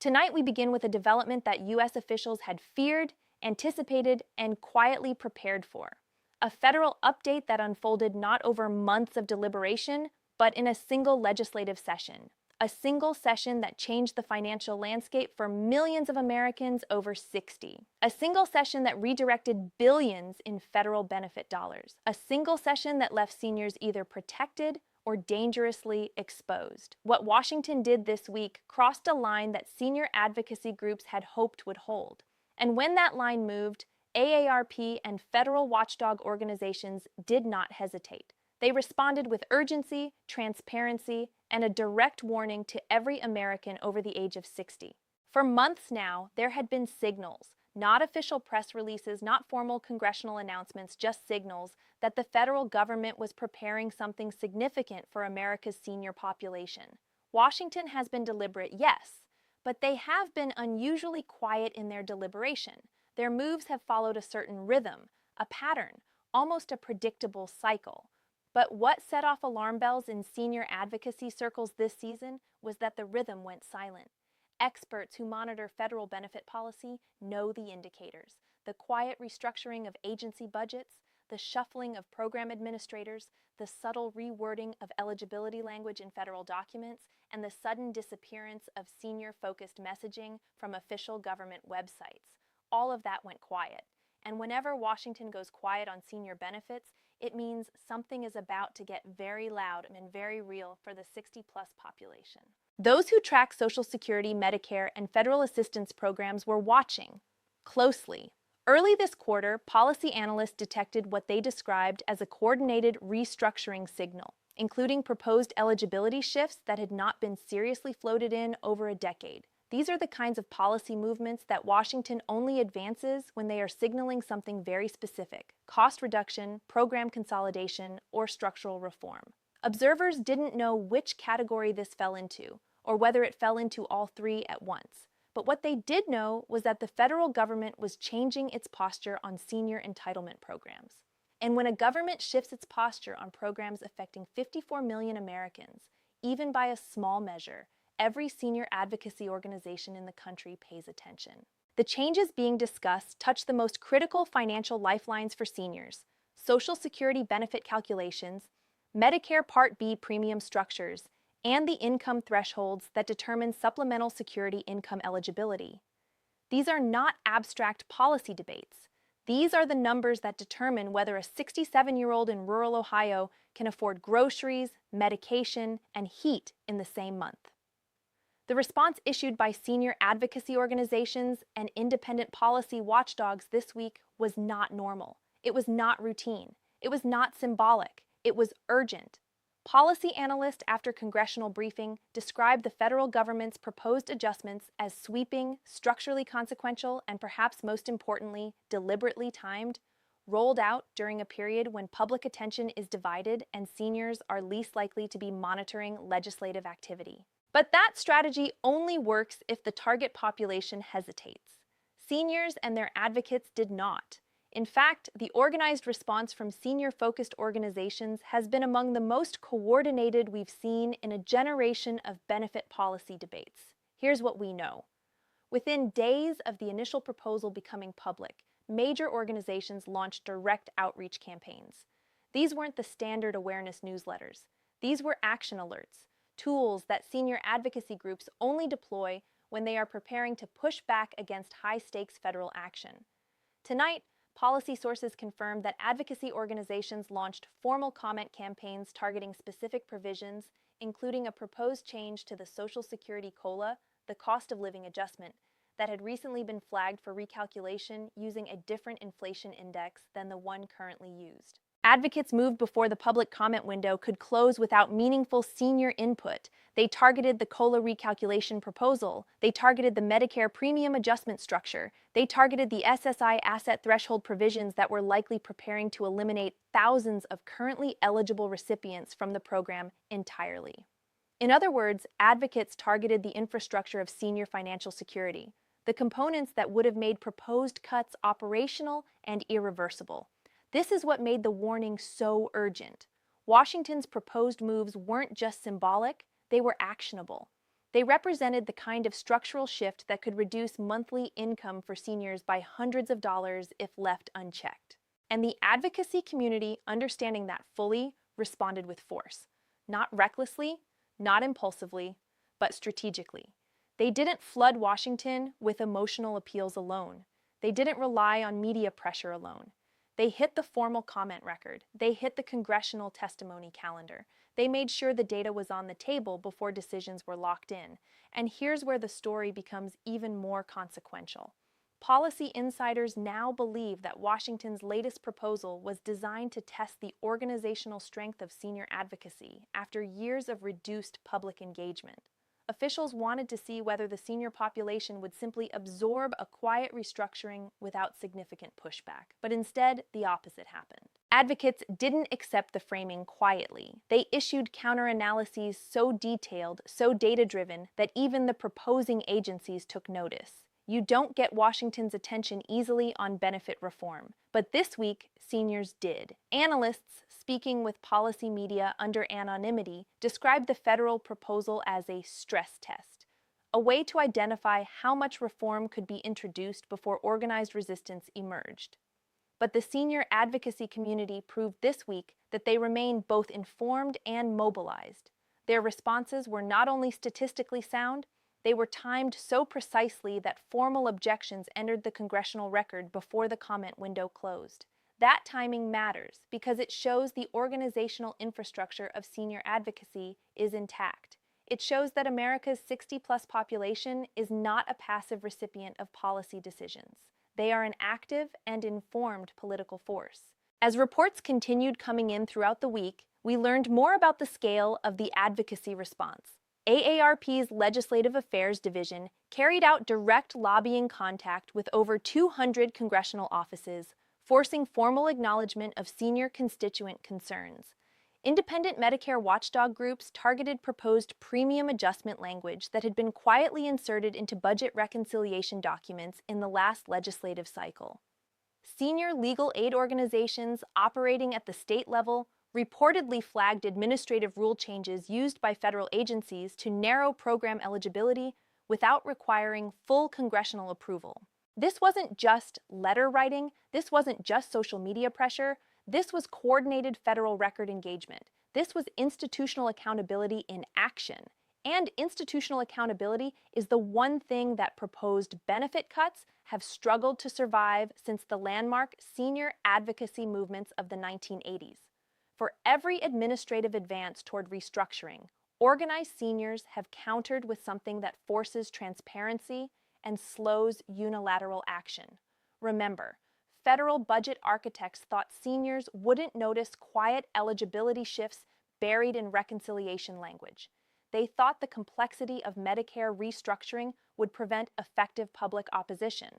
Tonight, we begin with a development that U.S. officials had feared, anticipated, and quietly prepared for. A federal update that unfolded not over months of deliberation, but in a single legislative session. A single session that changed the financial landscape for millions of Americans over 60. A single session that redirected billions in federal benefit dollars. A single session that left seniors either protected or dangerously exposed. What Washington did this week crossed a line that senior advocacy groups had hoped would hold. And when that line moved, AARP and federal watchdog organizations did not hesitate. They responded with urgency, transparency, and a direct warning to every American over the age of 60. For months now, there had been signals, not official press releases, not formal congressional announcements, just signals that the federal government was preparing something significant for America's senior population. Washington has been deliberate, yes, but they have been unusually quiet in their deliberation. Their moves have followed a certain rhythm, a pattern, almost a predictable cycle. But what set off alarm bells in senior advocacy circles this season was that the rhythm went silent. Experts who monitor federal benefit policy know the indicators: the quiet restructuring of agency budgets, the shuffling of program administrators, the subtle rewording of eligibility language in federal documents, and the sudden disappearance of senior-focused messaging from official government websites. All of that went quiet. And whenever Washington goes quiet on senior benefits, it means something is about to get very loud and very real for the 60-plus population. Those who track Social Security, Medicare, and federal assistance programs were watching closely. Early this quarter, policy analysts detected what they described as a coordinated restructuring signal, including proposed eligibility shifts that had not been seriously floated in over a decade. These are the kinds of policy movements that Washington only advances when they are signaling something very specific: cost reduction, program consolidation, or structural reform. Observers didn't know which category this fell into, or whether it fell into all three at once. But what they did know was that the federal government was changing its posture on senior entitlement programs. And when a government shifts its posture on programs affecting 54 million Americans, even by a small measure, every senior advocacy organization in the country pays attention. The changes being discussed touch the most critical financial lifelines for seniors: Social Security benefit calculations, Medicare Part B premium structures, and the income thresholds that determine supplemental security income eligibility. These are not abstract policy debates. These are the numbers that determine whether a 67-year-old in rural Ohio can afford groceries, medication, and heat in the same month. The response issued by senior advocacy organizations and independent policy watchdogs this week was not normal. It was not routine. It was not symbolic. It was urgent. Policy analysts, after congressional briefing, described the federal government's proposed adjustments as sweeping, structurally consequential, and perhaps most importantly, deliberately timed, rolled out during a period when public attention is divided and seniors are least likely to be monitoring legislative activity. But that strategy only works if the target population hesitates. Seniors and their advocates did not. In fact, the organized response from senior-focused organizations has been among the most coordinated we've seen in a generation of benefit policy debates. Here's what we know. Within days of the initial proposal becoming public, major organizations launched direct outreach campaigns. These weren't the standard awareness newsletters. These were action alerts, tools that senior advocacy groups only deploy when they are preparing to push back against high-stakes federal action. Tonight, policy sources confirmed that advocacy organizations launched formal comment campaigns targeting specific provisions, including a proposed change to the Social Security COLA, the cost of living adjustment, that had recently been flagged for recalculation using a different inflation index than the one currently used. Advocates moved before the public comment window could close without meaningful senior input. They targeted the COLA recalculation proposal. They targeted the Medicare premium adjustment structure. They targeted the SSI asset threshold provisions that were likely preparing to eliminate thousands of currently eligible recipients from the program entirely. In other words, advocates targeted the infrastructure of senior financial security, the components that would have made proposed cuts operational and irreversible. This is what made the warning so urgent. Washington's proposed moves weren't just symbolic, they were actionable. They represented the kind of structural shift that could reduce monthly income for seniors by hundreds of dollars if left unchecked. And the advocacy community, understanding that fully, responded with force. Not recklessly, not impulsively, but strategically. They didn't flood Washington with emotional appeals alone. They didn't rely on media pressure alone. They hit the formal comment record. They hit the congressional testimony calendar. They made sure the data was on the table before decisions were locked in. And here's where the story becomes even more consequential. Policy insiders now believe that Washington's latest proposal was designed to test the organizational strength of senior advocacy after years of reduced public engagement. Officials wanted to see whether the senior population would simply absorb a quiet restructuring without significant pushback, but instead, the opposite happened. Advocates didn't accept the framing quietly. They issued counter-analyses so detailed, so data-driven, that even the proposing agencies took notice. You don't get Washington's attention easily on benefit reform, but this week, seniors did. Analysts, speaking with policy media under anonymity, described the federal proposal as a stress test, a way to identify how much reform could be introduced before organized resistance emerged. But the senior advocacy community proved this week that they remain both informed and mobilized. Their responses were not only statistically sound, they were timed so precisely that formal objections entered the congressional record before the comment window closed. That timing matters because it shows the organizational infrastructure of senior advocacy is intact. It shows that America's 60-plus population is not a passive recipient of policy decisions. They are an active and informed political force. As reports continued coming in throughout the week, we learned more about the scale of the advocacy response. AARP's Legislative Affairs Division carried out direct lobbying contact with over 200 congressional offices, forcing formal acknowledgement of senior constituent concerns. Independent Medicare watchdog groups targeted proposed premium adjustment language that had been quietly inserted into budget reconciliation documents in the last legislative cycle. Senior legal aid organizations operating at the state level reportedly flagged administrative rule changes used by federal agencies to narrow program eligibility without requiring full congressional approval. This wasn't just letter writing, this wasn't just social media pressure, this was coordinated federal record engagement. This was institutional accountability in action. And institutional accountability is the one thing that proposed benefit cuts have struggled to survive since the landmark senior advocacy movements of the 1980s. For every administrative advance toward restructuring, organized seniors have countered with something that forces transparency and slows unilateral action. Remember, federal budget architects thought seniors wouldn't notice quiet eligibility shifts buried in reconciliation language. They thought the complexity of Medicare restructuring would prevent effective public opposition.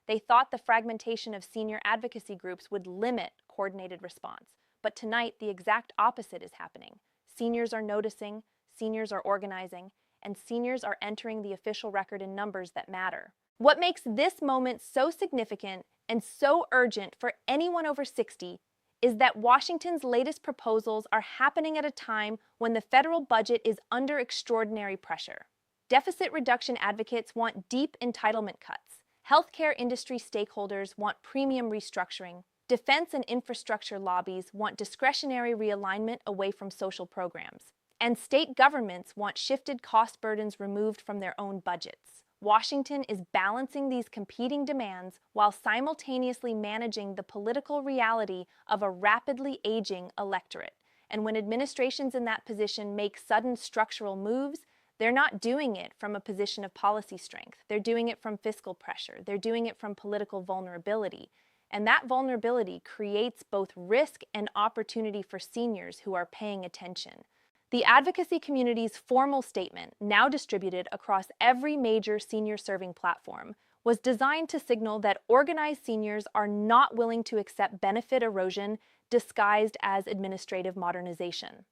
They thought the fragmentation of senior advocacy groups would limit coordinated response. But tonight, the exact opposite is happening. Seniors are noticing, seniors are organizing, and seniors are entering the official record in numbers that matter. What makes this moment so significant and so urgent for anyone over 60 is that Washington's latest proposals are happening at a time when the federal budget is under extraordinary pressure. Deficit reduction advocates want deep entitlement cuts. Healthcare industry stakeholders want premium restructuring. Defense and infrastructure lobbies want discretionary realignment away from social programs. And state governments want shifted cost burdens removed from their own budgets. Washington is balancing these competing demands while simultaneously managing the political reality of a rapidly aging electorate. And when administrations in that position make sudden structural moves, they're not doing it from a position of policy strength. They're doing it from fiscal pressure. They're doing it from political vulnerability. And that vulnerability creates both risk and opportunity for seniors who are paying attention. The advocacy community's formal statement, now distributed across every major senior-serving platform, was designed to signal that organized seniors are not willing to accept benefit erosion disguised as administrative modernization.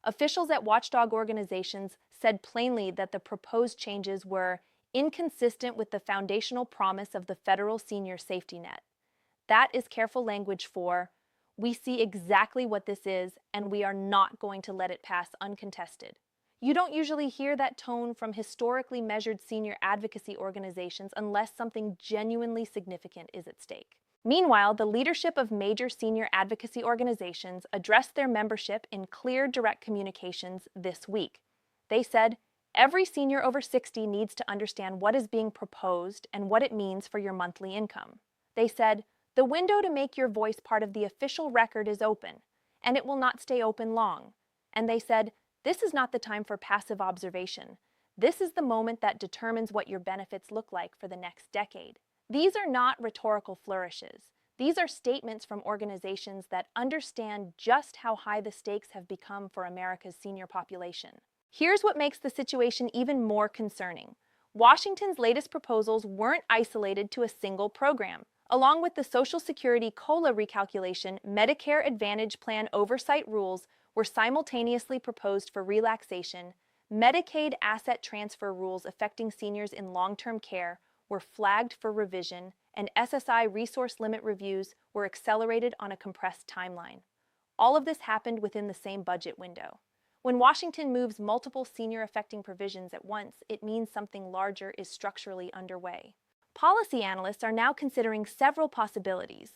Officials at watchdog organizations said plainly that the proposed changes were inconsistent with the foundational promise of the federal senior safety net. That is careful language for, we see exactly what this is, and we are not going to let it pass uncontested. You don't usually hear that tone from historically measured senior advocacy organizations unless something genuinely significant is at stake. Meanwhile, the leadership of major senior advocacy organizations addressed their membership in clear, direct communications this week. They said, every senior over 60 needs to understand what is being proposed and what it means for your monthly income. They said, the window to make your voice part of the official record is open, and it will not stay open long. And they said, this is not the time for passive observation. This is the moment that determines what your benefits look like for the next decade. These are not rhetorical flourishes. These are statements from organizations that understand just how high the stakes have become for America's senior population. Here's what makes the situation even more concerning. Washington's latest proposals weren't isolated to a single program. Along with the Social Security COLA recalculation, Medicare Advantage Plan oversight rules were simultaneously proposed for relaxation, Medicaid asset transfer rules affecting seniors in long-term care were flagged for revision, and SSI resource limit reviews were accelerated on a compressed timeline. All of this happened within the same budget window. When Washington moves multiple senior-affecting provisions at once, it means something larger is structurally underway. Policy analysts are now considering several possibilities.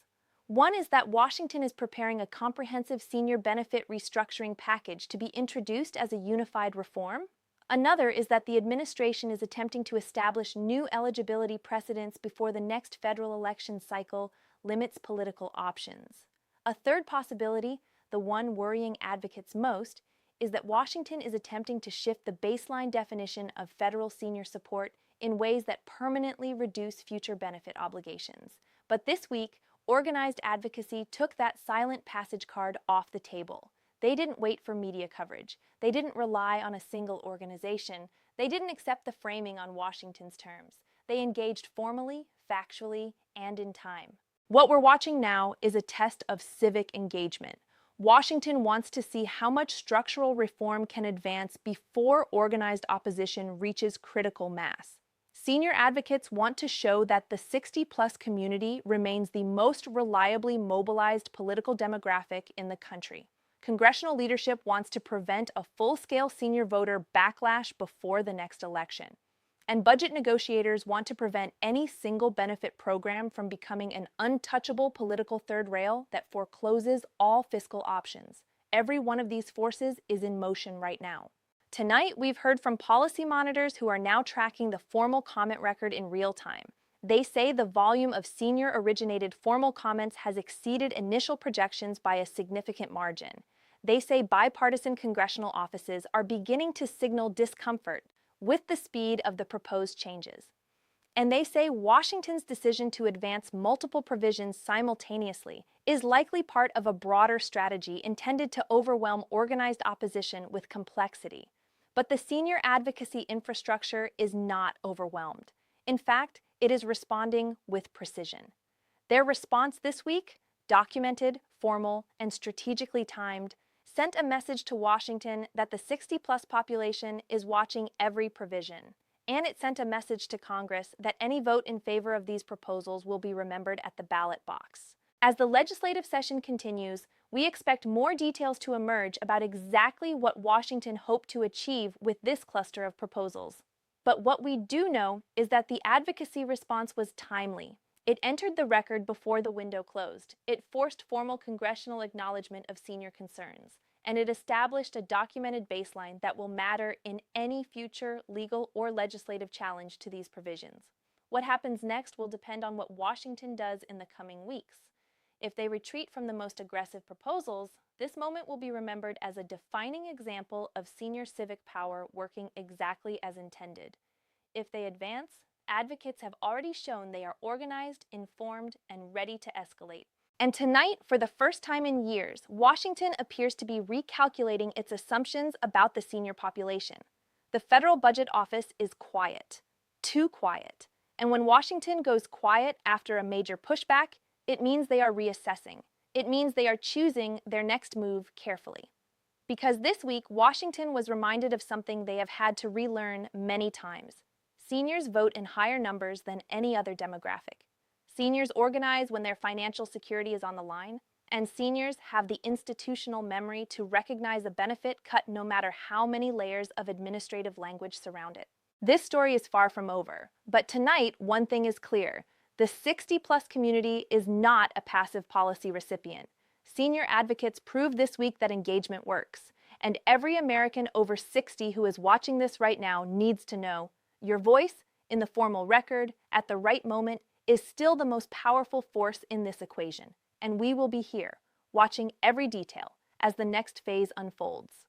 One is that Washington is preparing a comprehensive senior benefit restructuring package to be introduced as a unified reform. Another is that the administration is attempting to establish new eligibility precedents before the next federal election cycle limits political options. A third possibility, the one worrying advocates most, is that Washington is attempting to shift the baseline definition of federal senior support in ways that permanently reduce future benefit obligations. But this week, organized advocacy took that silent passage card off the table. They didn't wait for media coverage. They didn't rely on a single organization. They didn't accept the framing on Washington's terms. They engaged formally, factually, and in time. What we're watching now is a test of civic engagement. Washington wants to see how much structural reform can advance before organized opposition reaches critical mass. Senior advocates want to show that the 60-plus community remains the most reliably mobilized political demographic in the country. Congressional leadership wants to prevent a full-scale senior voter backlash before the next election. And budget negotiators want to prevent any single benefit program from becoming an untouchable political third rail that forecloses all fiscal options. Every one of these forces is in motion right now. Tonight, we've heard from policy monitors who are now tracking the formal comment record in real time. They say the volume of senior-originated formal comments has exceeded initial projections by a significant margin. They say bipartisan congressional offices are beginning to signal discomfort with the speed of the proposed changes. And they say Washington's decision to advance multiple provisions simultaneously is likely part of a broader strategy intended to overwhelm organized opposition with complexity. But the senior advocacy infrastructure is not overwhelmed. In fact, it is responding with precision. Their response this week, documented, formal, and strategically timed, sent a message to Washington that the 60-plus population is watching every provision. And it sent a message to Congress that any vote in favor of these proposals will be remembered at the ballot box. As the legislative session continues, we expect more details to emerge about exactly what Washington hoped to achieve with this cluster of proposals. But what we do know is that the advocacy response was timely. It entered the record before the window closed. It forced formal congressional acknowledgement of senior concerns, and it established a documented baseline that will matter in any future legal or legislative challenge to these provisions. What happens next will depend on what Washington does in the coming weeks. If they retreat from the most aggressive proposals, this moment will be remembered as a defining example of senior civic power working exactly as intended. If they advance, advocates have already shown they are organized, informed, and ready to escalate. And tonight, for the first time in years, Washington appears to be recalculating its assumptions about the senior population. The Federal Budget Office is quiet, too quiet. And when Washington goes quiet after a major pushback, it means they are reassessing. It means they are choosing their next move carefully. Because this week, Washington was reminded of something they have had to relearn many times. Seniors vote in higher numbers than any other demographic. Seniors organize when their financial security is on the line, and seniors have the institutional memory to recognize a benefit cut no matter how many layers of administrative language surround it. This story is far from over, but tonight, one thing is clear. The 60-plus community is not a passive policy recipient. Senior advocates proved this week that engagement works, and every American over 60 who is watching this right now needs to know your voice, in the formal record, at the right moment, is still the most powerful force in this equation, and we will be here, watching every detail as the next phase unfolds.